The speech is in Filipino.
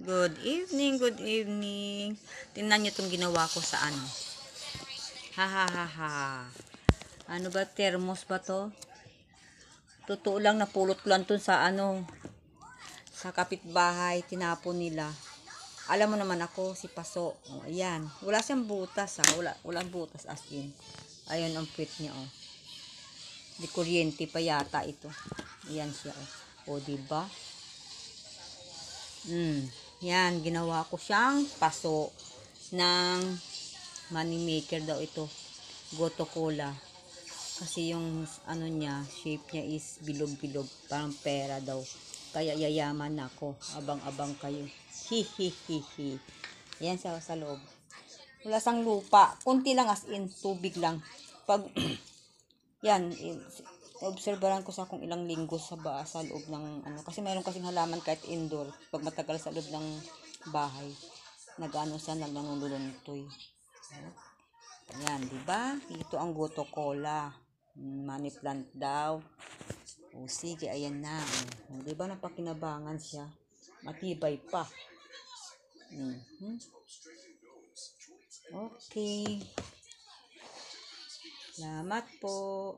Good evening, good evening. Tingnan nyo itong ginawa ko sa ano. Ha ha ha ha. Ano ba, thermos ba to? Totoo lang, napulot ko lang to sa ano, sa kapitbahay, tinapon nila. Alam mo naman ako, si Paso. Oh, ayan. Wala siyang butas ha. Walang butas as in. Ayun ang puwit niya oh. Di kuryente pa yata ito. Ayan siya oh. O diba? Yan, ginawa ko siyang paso ng money maker daw ito. Goto Cola. Kasi yung ano niya, shape niya is bilog-bilog. Parang pera daw. Kaya yayaman ako. Abang-abang kayo. Hihihihi. Yan siya sa loob. Wala sang lupa. Kunti lang as in, tubig lang. Pag, yan, obserbahan ko sa kung ilang linggo sa loob ng ano. Kasi mayroon kasing halaman kahit indoor. Pag matagal sa loob ng bahay, nag-ano siya, nanuluntoy. Ayan, diba? Ito ang Goto Cola. Money plant daw. O sige, ayan na. O, diba napakinabangan siya? Matibay pa. Okay. Salamat po.